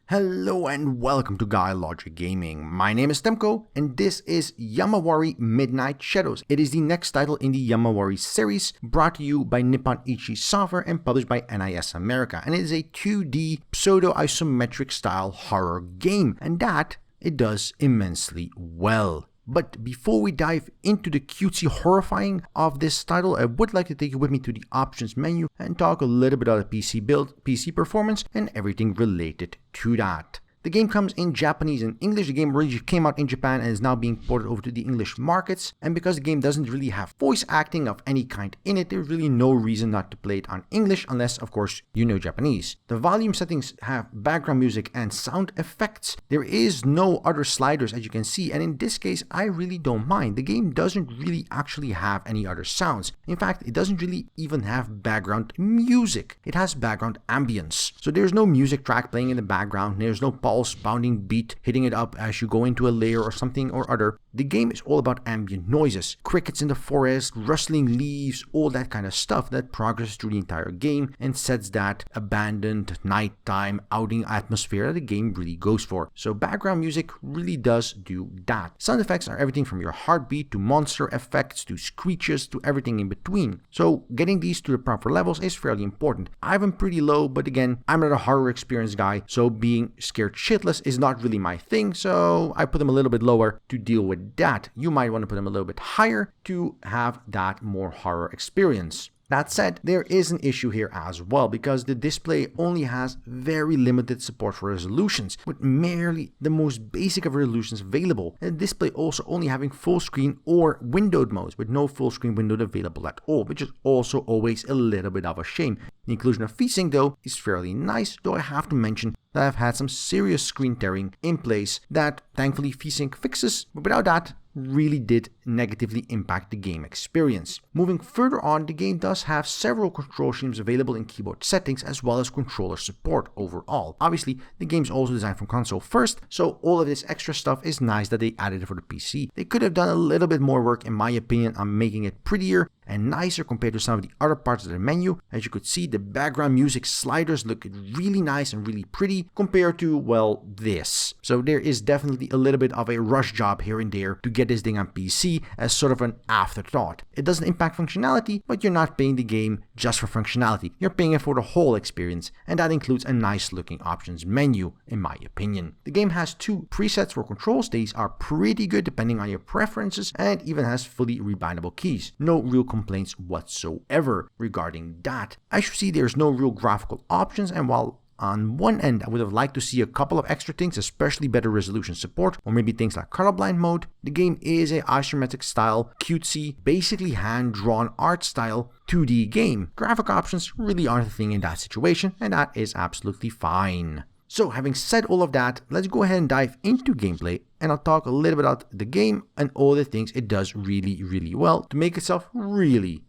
Hello and welcome to GuyLogicGaming. My name is Temko and this is Yomawari Midnight Shadows. It is the next title in the Yomawari series brought to you by Nippon Ichi software and published by NIS America. And it is a 2D pseudo-isometric style horror game, and that it does immensely well. But before we dive into the cutesy horrifying of this title, I would like to take you with me to the options menu and talk a little bit about the PC build, PC performance, and everything related to that. The game comes in Japanese and English. The game originally came out in Japan and is now being ported over to the English markets. And because the game doesn't really have voice acting of any kind in it, there's really no reason not to play it on English unless, of course, you know Japanese. The volume settings have background music and sound effects. There is no other sliders, as you can see, and in this case, I really don't mind. The game doesn't really actually have any other sounds. In fact, it doesn't really even have background music. It has background ambience. So there's no music track playing in the background. There's no pulse pounding beat hitting it up as you go into a layer or something or other. The game is all about ambient noises, crickets in the forest, rustling leaves, all that kind of stuff that progresses through the entire game and sets that abandoned nighttime outing atmosphere that the game really goes for. So background music really does do that. Sound effects are everything from your heartbeat to monster effects to screeches to everything in between. So getting these to the proper levels is fairly important. I have them pretty low, but again, I'm not a horror experience guy, so being scared shitless is not really my thing, so I put them a little bit lower to deal with that. You might want to put them a little bit higher to have that more horror experience. That said, there is an issue here as well because the display only has very limited support for resolutions, with merely the most basic of resolutions available. And the display also only having full screen or windowed modes with no full screen window available at all, which is also always a little bit of a shame. The inclusion of FeeSync though is fairly nice, though I have to mention that I've had some serious screen tearing in place that thankfully FeeSync fixes, but without that, really did negatively impact the game experience. Moving further on, the game does have several control schemes available in keyboard settings as well as controller support overall. Obviously, the game is also designed from console first, so all of this extra stuff is nice that they added it for the PC. They could have done a little bit more work in my opinion on making it prettier and nicer compared to some of the other parts of the menu. As you could see, the background music sliders look really nice and really pretty compared to, well, this. So there is definitely a little bit of a rush job here and there to get this thing on PC as sort of an afterthought. It doesn't impact functionality, but you're not paying the game just for functionality. You're paying it for the whole experience, and that includes a nice looking options menu, in my opinion. The game has two presets for controls. These are pretty good depending on your preferences, and even has fully rebindable keys. No real complaints whatsoever regarding that. As you see, there's no real graphical options, and while on one end, I would have liked to see a couple of extra things, especially better resolution support, or maybe things like colorblind mode. The game is a isometric style, cutesy, basically hand-drawn art style 2D game. Graphic options really aren't a thing in that situation, and that is absolutely fine. So having said all of that, let's go ahead and dive into gameplay, and I'll talk a little bit about the game and all the things it does really well to make itself really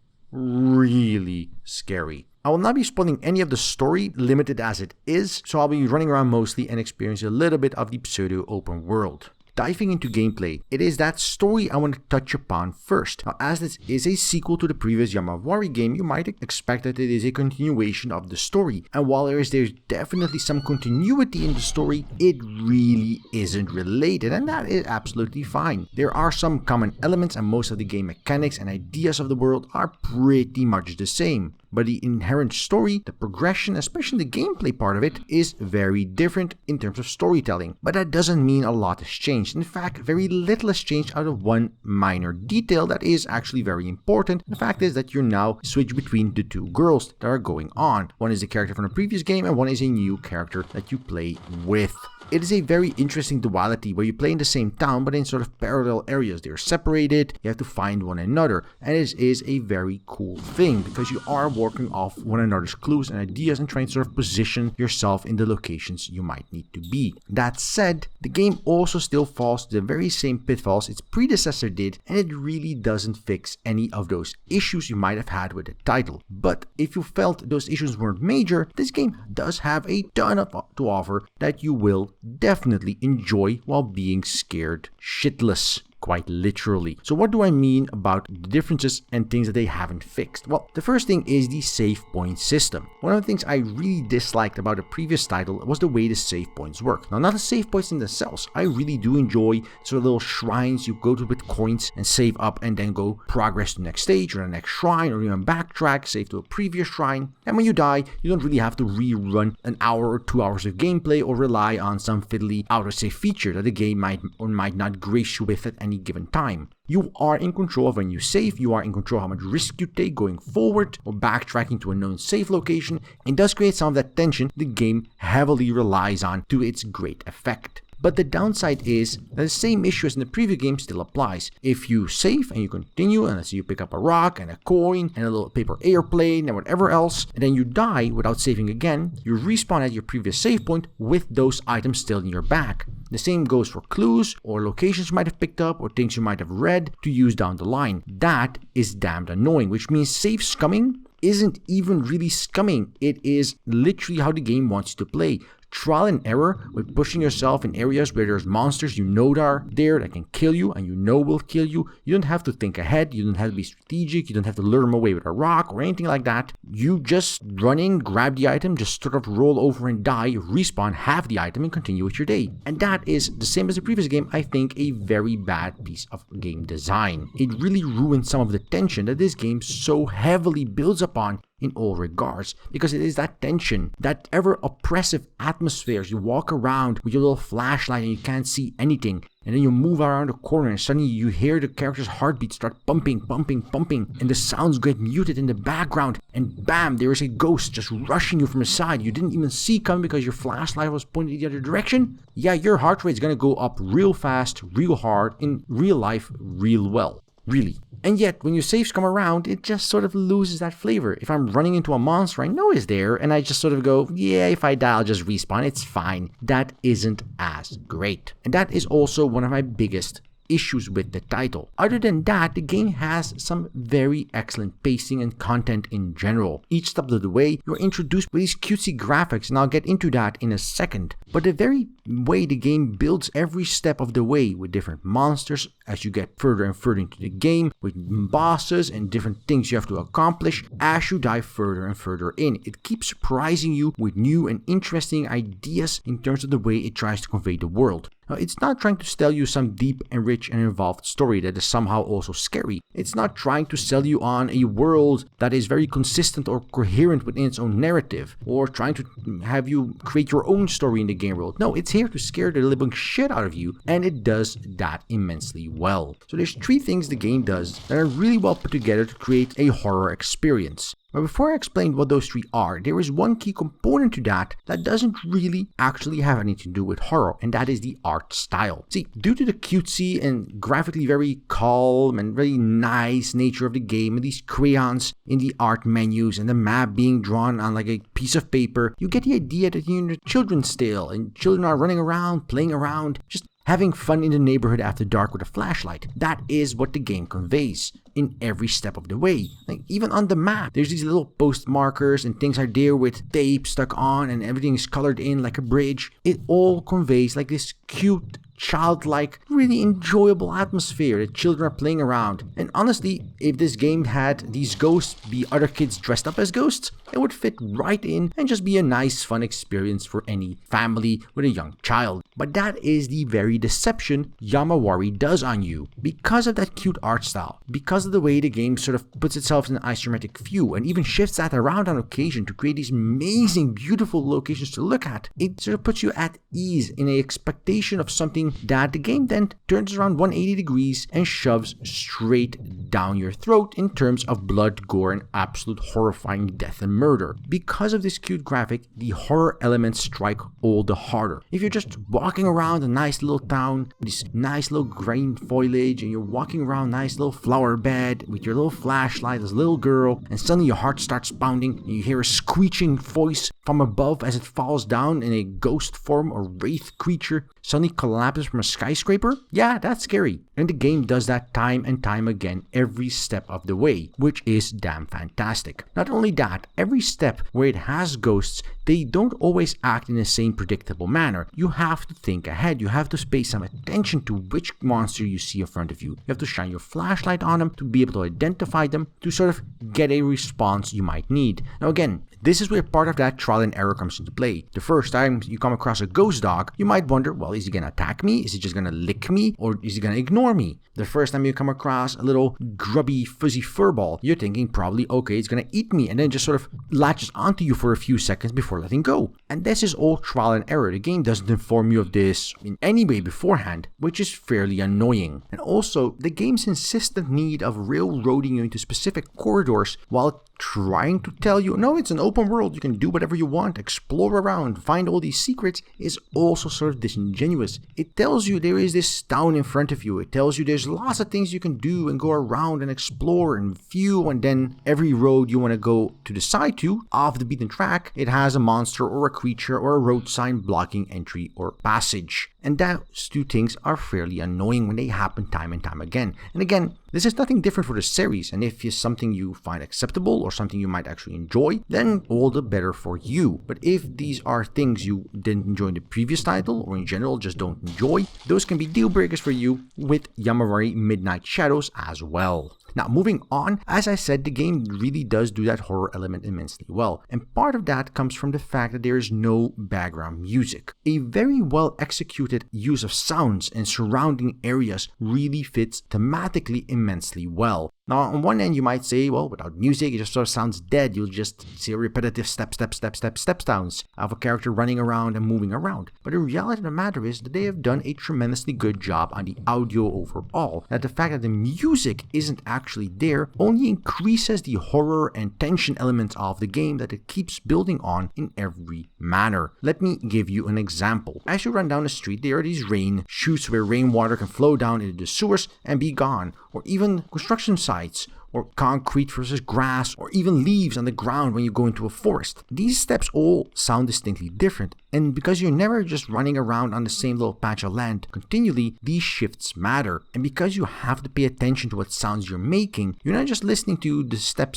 scary. I will not be spoiling any of the story, limited as it is, so I'll be running around mostly and experiencing a little bit of the pseudo open world. Diving into gameplay, it is that story I want to touch upon first. Now, as this is a sequel to the previous Yomawari game, you might expect that it is a continuation of the story. And while there's definitely some continuity in the story, it really isn't related, and that is absolutely fine. There are some common elements, and most of the game mechanics and ideas of the world are pretty much the same. But the inherent story, the progression, especially the gameplay part of it, is very different in terms of storytelling. But that doesn't mean a lot has changed. In fact, very little has changed out of one minor detail that is actually very important. The fact is that you're now switched between the two girls that are going on. One is the character from the previous game and one is a new character that you play with. It is a very interesting duality where you play in the same town but in sort of parallel areas. They're separated, you have to find one another, and it is a very cool thing because you are working off one another's clues and ideas and trying to sort of position yourself in the locations you might need to be. That said, the game also still falls to the very same pitfalls its predecessor did, and it really doesn't fix any of those issues you might have had with the title. But if you felt those issues weren't major, this game does have a ton to offer that you will definitely enjoy while being scared shitless. quite literally. So what do I mean about the differences and things that they haven't fixed? Well, the first thing is the save point system. One of the things I really disliked about the previous title was the way the save points work. Now, not the save points in themselves. I really do enjoy sort of little shrines you go to with coins and save up and then go progress to the next stage or the next shrine, or even backtrack, save to a previous shrine. And when you die, you don't really have to rerun an hour or 2 hours of gameplay or rely on some fiddly autosave feature that the game might or might not grace you with at any given time. You are in control of when you save, you are in control of how much risk you take going forward or backtracking to a known save location, and does create some of that tension the game heavily relies on to its great effect. But the downside is that the same issue as in the previous game still applies. If you save and you continue, and let's say you pick up a rock and a coin and a little paper airplane and whatever else, and then you die without saving again, you respawn at your previous save point with those items still in your bag. The same goes for clues or locations you might have picked up or things you might have read to use down the line. That is damned annoying, which means save scumming isn't even really scumming. It is literally how the game wants you to play. Trial and error with pushing yourself in areas where there's monsters you know that are there that can kill you and you know will kill you. You don't have to think ahead, you don't have to be strategic, you don't have to lure them away with a rock or anything like that. You just run in, grab the item, just sort of roll over and die, respawn, have the item, and continue with your day. And that is, the same as the previous game, I think a very bad piece of game design. It really ruins some of the tension that this game so heavily builds upon in all regards, because it is that tension, that ever oppressive atmosphere as you walk around with your little flashlight and you can't see anything, and then you move around a corner and suddenly you hear the character's heartbeat start pumping, and the sounds get muted in the background, and bam, there is a ghost just rushing you from the side you didn't even see coming because your flashlight was pointed the other direction. Yeah, your heart rate is gonna go up real fast, real hard, in real life, real well. Really. And yet, when your saves come around, it just sort of loses that flavor. If I'm running into a monster I know is there, and I just sort of go, yeah, if I die, I'll just respawn, it's fine. That isn't as great. And that is also one of my biggest issues with the title. Other than that, the game has some very excellent pacing and content in general. Each step of the way, you're introduced with these cutesy graphics, and I'll get into that in a second. But the very way the game builds every step of the way with different monsters as you get further and further into the game, with bosses and different things you have to accomplish as you dive further and further in. It keeps surprising you with new and interesting ideas in terms of the way it tries to convey the world. Now, it's not trying to tell you some deep and rich and involved story that is somehow also scary. It's not trying to sell you on a world that is very consistent or coherent within its own narrative, or trying to have you create your own story in the game world. No, it's here to scare the living shit out of you, and it does that immensely well. So there's 3 things the game does that are really well put together to create a horror experience. But before I explain what those 3 are, there is one key component to that doesn't really actually have anything to do with horror, and that is the art style. See, due to the cutesy and graphically very calm and very nice nature of the game, and these crayons in the art menus and the map being drawn on like a piece of paper, you get the idea that you're in a children's tale, and children are running around, playing around, just having fun in the neighborhood after dark with a flashlight. That is what the game conveys in every step of the way. Like, even on the map, there's these little post markers and things are there with tape stuck on, and everything is colored in like a bridge. It all conveys like this cute, childlike, really enjoyable atmosphere that children are playing around. And honestly, if this game had these ghosts be other kids dressed up as ghosts, it would fit right in and just be a nice, fun experience for any family with a young child. But that is the very deception Yomawari does on you. Because of that cute art style, because of the way the game sort of puts itself in an isometric view and even shifts that around on occasion to create these amazing, beautiful locations to look at, it sort of puts you at ease in an expectation of something that the game then turns around 180 degrees and shoves straight down your throat in terms of blood, gore, and absolute horrifying death and murder. Because of this cute graphic, the horror elements strike all the harder. If you're just walking around a nice little town, this nice little green foliage, and you're walking around a nice little flower bed with your little flashlight as a little girl, and suddenly your heart starts pounding, and you hear a screeching voice from above as it falls down, in a ghost form or wraith creature suddenly collapses happens from a skyscraper? Yeah, that's scary. And the game does that time and time again every step of the way, which is damn fantastic. Not only that, every step where it has ghosts, they don't always act in the same predictable manner. You have to think ahead. You have to pay some attention to which monster you see in front of you. You have to shine your flashlight on them to be able to identify them, to sort of get a response you might need. Now again, this is where part of that trial and error comes into play. The first time you come across a ghost dog, you might wonder, well, is he gonna attack me? Is he just gonna lick me? Or is he gonna ignore me? The first time you come across a little grubby, fuzzy furball, you're thinking probably, okay, it's gonna eat me, and then just sort of latches onto you for a few seconds before letting go. And this is all trial and error. The game doesn't inform you of this in any way beforehand, which is fairly annoying. And also, the game's insistent need of railroading you into specific corridors while trying to tell you, no, it's an open world, you can do whatever you want, explore around, find all these secrets, is also sort of disingenuous. It tells you there is this town in front of you. It tells you there's lots of things you can do and go around and explore and view, and then every road you want to go to the side to, off the beaten track, it has a monster or a creature or a road sign blocking entry or passage. And those two things are fairly annoying when they happen time and time again. And again, this is nothing different for the series, and if it's something you find acceptable or something you might actually enjoy, then all the better for you. But if these are things you didn't enjoy in the previous title, or in general just don't enjoy, those can be deal breakers for you with Yomawari Midnight Shadows as well. Now, moving on, as I said, the game really does do that horror element immensely well, and part of that comes from the fact that there is no background music. A very well executed use of sounds and surrounding areas really fits thematically immensely well. Now, on one end, you might say, well, without music, it just sort of sounds dead. You'll just see a repetitive step sounds of a character running around and moving around. But the reality of the matter is that they have done a tremendously good job on the audio overall. That the fact that the music isn't actually there only increases the horror and tension elements of the game that it keeps building on in every manner. Let me give you an example. As you run down the street, there are these rain chutes where rainwater can flow down into the sewers and be gone, or even construction sites, or concrete versus grass, or even leaves on the ground when you go into a forest. These steps all sound distinctly different, and because you're never just running around on the same little patch of land continually, these shifts matter. And because you have to pay attention to what sounds you're making, you're not just listening to the step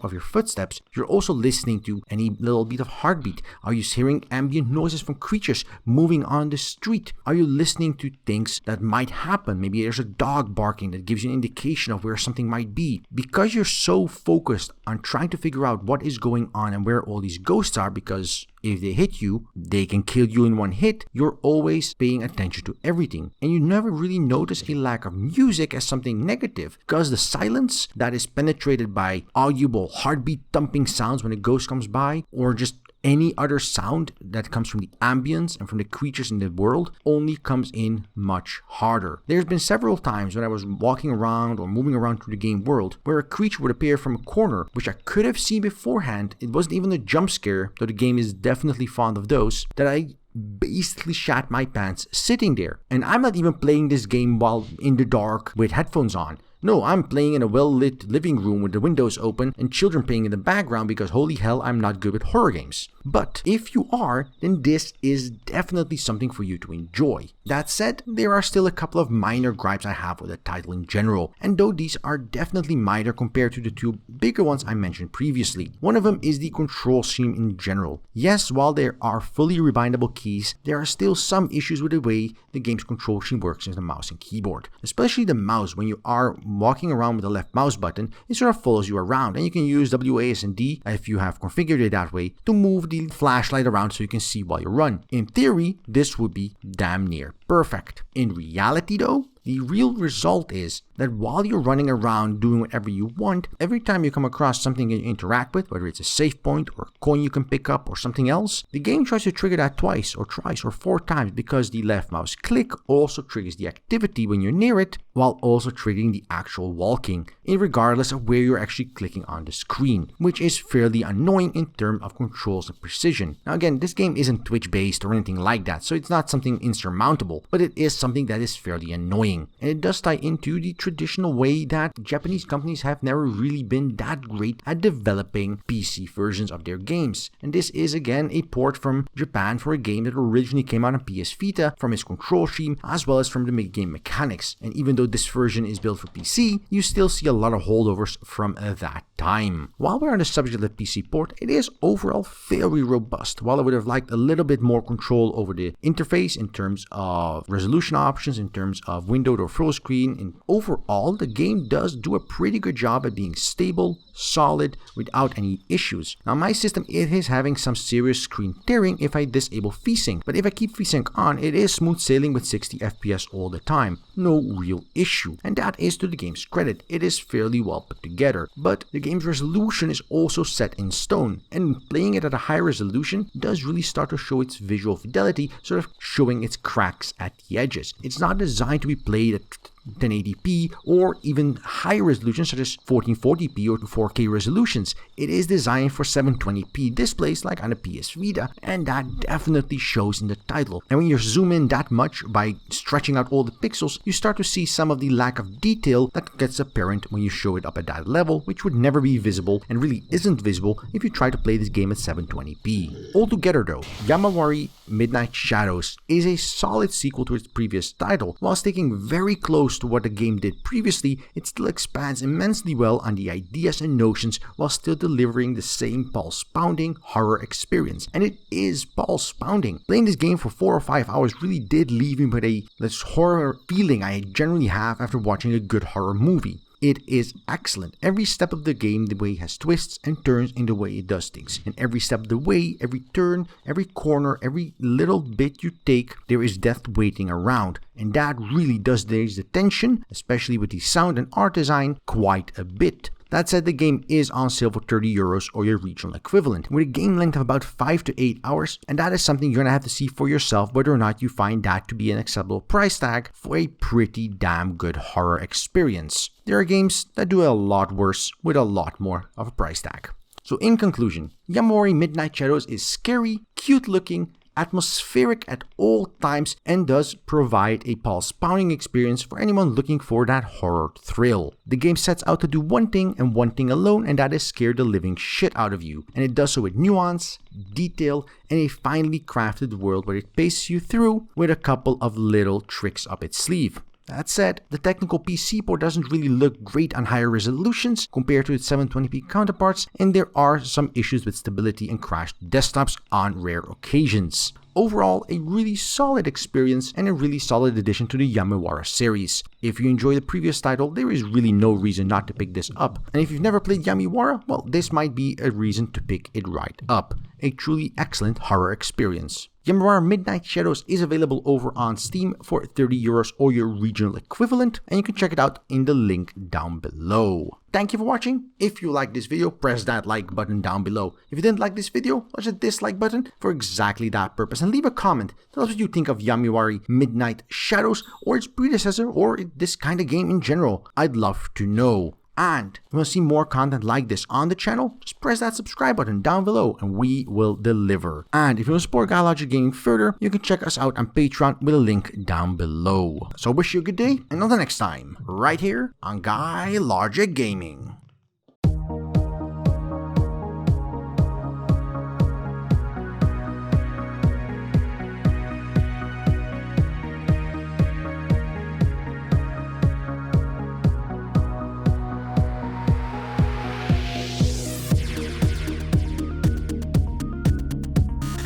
of your footsteps, you're also listening to any little beat of heartbeat. Are you hearing ambient noises from creatures moving on the street? Are you listening to things that might happen? Maybe there's a dog barking that gives you an indication of where something might be. Because you're so focused on trying to figure out what is going on and where all these ghosts are, because if they hit you, they can kill you in one hit, you're always paying attention to everything. And you never really notice a lack of music as something negative, because the silence that is penetrated by audible heartbeat thumping sounds when a ghost comes by, or just any other sound that comes from the ambience and from the creatures in the world only comes in much harder. There's been several times when I was walking around or moving around through the game world where a creature would appear from a corner, which I could have seen beforehand. It wasn't even a jump scare, though the game is definitely fond of those, that I basically shat my pants sitting there. And I'm not even playing this game while in the dark with headphones on. No, I'm playing in a well-lit living room with the windows open and children playing in the background because holy hell, I'm not good with horror games. But if you are, then this is definitely something for you to enjoy. That said, there are still a couple of minor gripes I have with the title in general, and though these are definitely minor compared to the two bigger ones I mentioned previously. One of them is the control scheme in general. Yes, while there are fully rebindable keys, there are still some issues with the way the game's control scheme works in the mouse and keyboard. Especially the mouse. When you are walking around with the left mouse button, it sort of follows you around, and you can use WAS and D if you have configured it that way to move the flashlight around so you can see while you run. In theory, this would be damn near perfect. In reality though, the real result is that while you're running around doing whatever you want, every time you come across something you interact with, whether it's a save point or a coin you can pick up or something else, the game tries to trigger that twice or thrice or 4 times because the left mouse click also triggers the activity when you're near it, while also triggering the actual walking, regardless of where you're actually clicking on the screen, which is fairly annoying in terms of controls and precision. Now again, this game isn't Twitch based or anything like that, so it's not something insurmountable, but it is something that is fairly annoying. gaming, and it does tie into the traditional way that Japanese companies have never really been that great at developing PC versions of their games. And this is again a port from Japan for a game that originally came out on PS Vita, from its control scheme as well as from the game mechanics. And even though this version is built for PC, you still see a lot of holdovers from that time. While we're on the subject of the PC port, it is overall very robust. While I would have liked a little bit more control over the interface in terms of resolution options, in terms of windowed or full screen, and overall the game does do a pretty good job at being stable, solid, without any issues. Now my system, it is having some serious screen tearing if I disable VSync, but if I keep VSync on, it is smooth sailing with 60 FPS all the time. No real issue, and that is to the game's credit. It is fairly well put together, but the game's resolution is also set in stone, and playing it at a high resolution does really start to show its visual fidelity, sort of showing its cracks at the edges. It's not designed to be played at 1080p or even higher resolutions such as 1440p or 4K resolutions. It is designed for 720p displays like on a PS Vita, and that definitely shows in the title. And when you zoom in that much by stretching out all the pixels, you start to see some of the lack of detail that gets apparent when you show it up at that level, which would never be visible and really isn't visible if you try to play this game at 720p. Altogether though, Yomawari Midnight Shadows is a solid sequel to its previous title. While sticking very close to what the game did previously, it still expands immensely well on the ideas and notions while still delivering the same pulse-pounding horror experience. And it is pulse-pounding. Playing this game for 4 or 5 hours really did leave me with this horror feeling I generally have after watching a good horror movie. It is excellent. Every step of the game, the way it has twists and turns in the way it does things. And every step of the way, every turn, every corner, every little bit you take, there is death waiting around. And that really does raise the tension, especially with the sound and art design, quite a bit. That said, the game is on sale for €30 or your regional equivalent, with a game length of about 5 to 8 hours, and that is something you're gonna have to see for yourself whether or not you find that to be an acceptable price tag for a pretty damn good horror experience. There are games that do a lot worse with a lot more of a price tag. So in conclusion, Yomawari Midnight Shadows is scary, cute looking, atmospheric at all times, and does provide a pulse-pounding experience for anyone looking for that horror thrill. The game sets out to do one thing and one thing alone, and that is scare the living shit out of you. And it does so with nuance, detail, and a finely crafted world where it paces you through with a couple of little tricks up its sleeve. That said, the technical PC port doesn't really look great on higher resolutions compared to its 720p counterparts, and there are some issues with stability and crashed desktops on rare occasions. Overall, a really solid experience and a really solid addition to the Yomawari series. If you enjoy the previous title, there is really no reason not to pick this up. And if you've never played Yomawari, well, this might be a reason to pick it right up. A truly excellent horror experience. Yomawari Midnight Shadows is available over on Steam for €30 or your regional equivalent, and you can check it out in the link down below. Thank you for watching. If you liked this video, press that like button down below. If you didn't like this video, press the dislike button for exactly that purpose, and leave a comment. Tell us what you think of Yomawari Midnight Shadows or its predecessor or this kind of game in general. I'd love to know. And if you want to see more content like this on the channel, just press that subscribe button down below and we will deliver. And if you want to support GuyLogicGaming further, you can check us out on Patreon with a link down below. So I wish you a good day, and until next time, right here on GuyLogicGaming.